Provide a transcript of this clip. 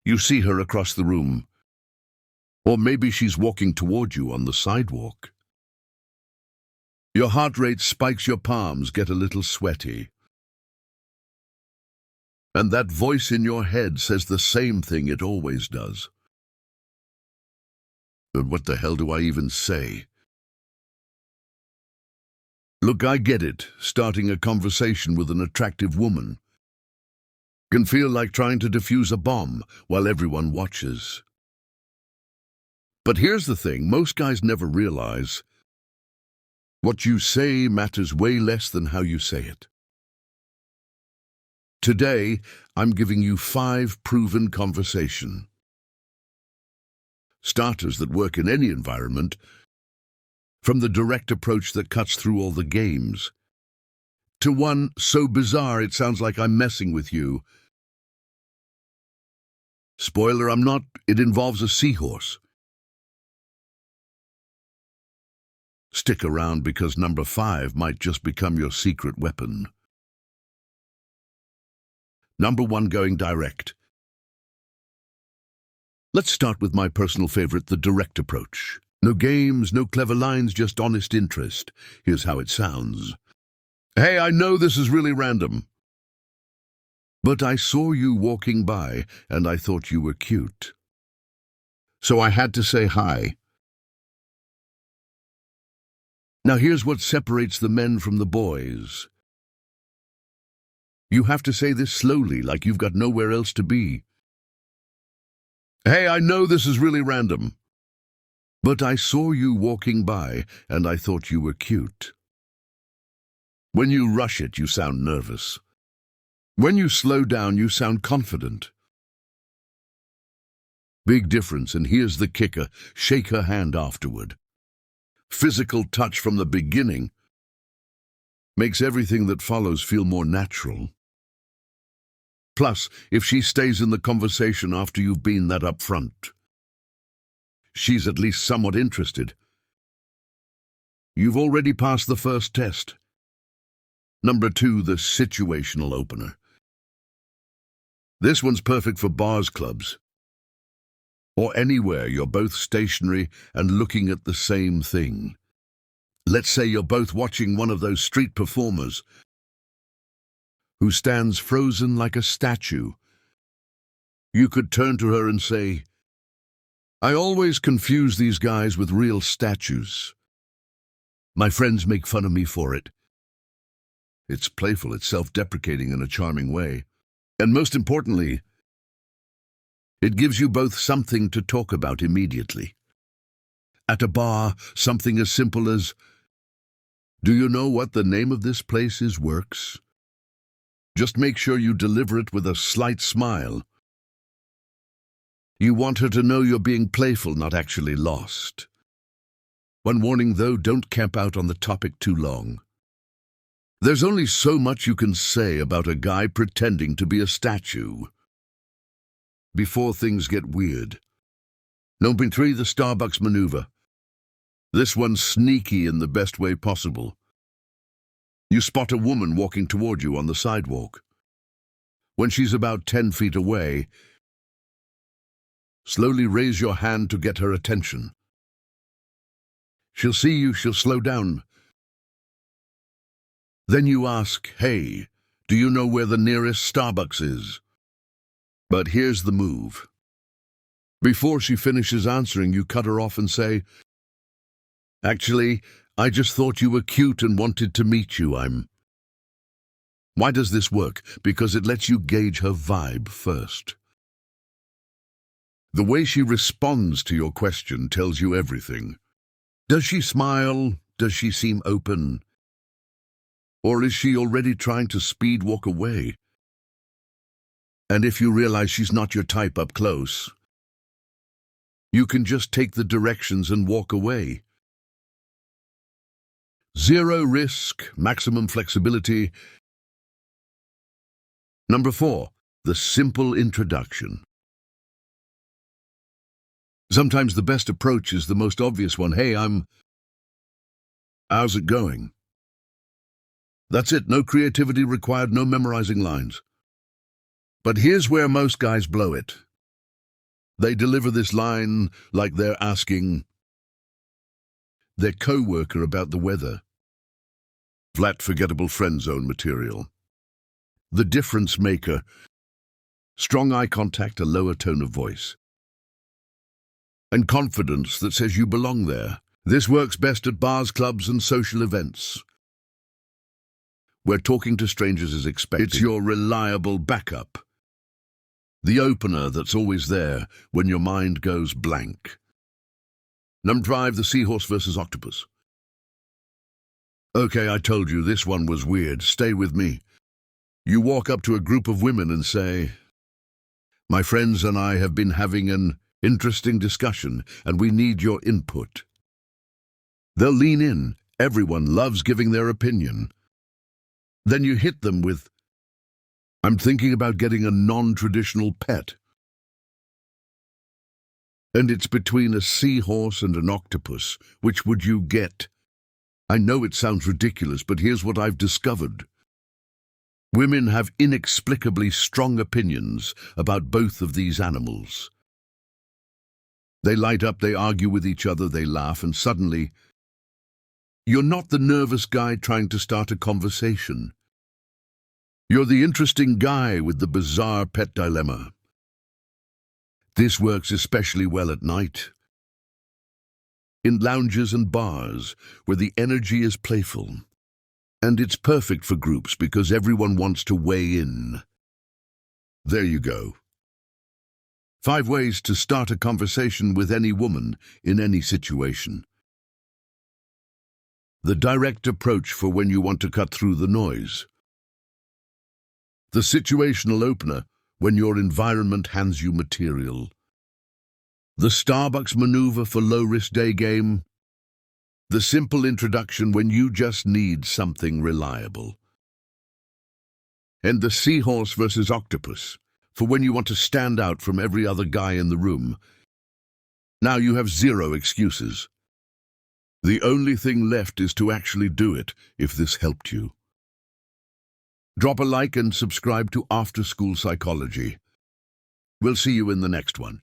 You see her across the room. Or maybe she's walking toward you on the sidewalk. Your heart rate spikes, your palms get a little sweaty. And that voice in your head says the same thing it always does. But what the hell do I even say? Look, I get it. Starting a conversation with an attractive woman can feel like trying to defuse a bomb while everyone watches. But here's the thing, most guys never realize what you say matters way less than how you say it. Today, I'm giving you 5 proven conversation starters that work in any environment, from the direct approach that cuts through all the games, to one so bizarre it sounds like I'm messing with you. Spoiler, I'm not. It involves a seahorse. Stick around because number 5 might just become your secret weapon. Number 1, going direct. Let's start with my personal favorite, the direct approach. No games, no clever lines, just honest interest. Here's how it sounds. Hey, I know this is really random, but I saw you walking by and I thought you were cute, so I had to say hi. Now here's what separates the men from the boys. You have to say this slowly, like you've got nowhere else to be. Hey, I know this is really random, but I saw you walking by and I thought you were cute. When you rush it, you sound nervous. When you slow down, you sound confident. Big difference, and here's the kicker. Shake her hand afterward. Physical touch from the beginning makes everything that follows feel more natural. Plus, if she stays in the conversation after you've been that upfront, she's at least somewhat interested. You've already passed the first test. Number 2, the situational opener. This one's perfect for bars, clubs, or anywhere you're both stationary and looking at the same thing. Let's say you're both watching one of those street performers who stands frozen like a statue. You could turn to her and say, I always confuse these guys with real statues. My friends make fun of me for it. It's playful, it's self-deprecating in a charming way. And most importantly, it gives you both something to talk about immediately. At a bar, something as simple as, do you know what the name of this place is, works. Just make sure you deliver it with a slight smile. You want her to know you're being playful, not actually lost. One warning though, don't camp out on the topic too long. There's only so much you can say about a guy pretending to be a statue before things get weird. Number 3, the Starbucks maneuver. This one's sneaky in the best way possible. You spot a woman walking toward you on the sidewalk. When she's about 10 feet away, slowly raise your hand to get her attention. She'll see you, she'll slow down. Then you ask, hey, do you know where the nearest Starbucks is? But here's the move. Before she finishes answering, you cut her off and say, actually, I just thought you were cute and wanted to meet you. Why does this work? Because it lets you gauge her vibe first. The way she responds to your question tells you everything. Does she smile? Does she seem open? Or is she already trying to speed walk away? And if you realize she's not your type up close, you can just take the directions and walk away. Zero risk, maximum flexibility. Number 4, the simple introduction. Sometimes the best approach is the most obvious one. Hey, how's it going? That's it, no creativity required, no memorizing lines. But here's where most guys blow it. They deliver this line like they're asking their co-worker about the weather. Flat, forgettable friend zone material. The difference maker. Strong eye contact, a lower tone of voice. And confidence that says you belong there. This works best at bars, clubs, and social events, where talking to strangers is expected. It's your reliable backup. The opener that's always there when your mind goes blank. Number 5, the seahorse versus octopus. Okay, I told you this one was weird. Stay with me. You walk up to a group of women and say, "My friends and I have been having an interesting discussion, and we need your input." They'll lean in. Everyone loves giving their opinion. Then you hit them with, "I'm thinking about getting a non-traditional pet." And it's between a seahorse and an octopus. Which would you get? I know it sounds ridiculous, but here's what I've discovered. Women have inexplicably strong opinions about both of these animals. They light up, they argue with each other, they laugh, and suddenly, you're not the nervous guy trying to start a conversation. You're the interesting guy with the bizarre pet dilemma. This works especially well at night, in lounges and bars, where the energy is playful. And it's perfect for groups because everyone wants to weigh in. There you go. 5 ways to start a conversation with any woman in any situation. The direct approach for when you want to cut through the noise. The situational opener when your environment hands you material. The Starbucks maneuver for low-risk day game. The simple introduction when you just need something reliable. And the seahorse versus octopus for when you want to stand out from every other guy in the room. Now you have 0 excuses. The only thing left is to actually do it, if this helped you. Drop a like and subscribe to After School Psychology. We'll see you in the next one.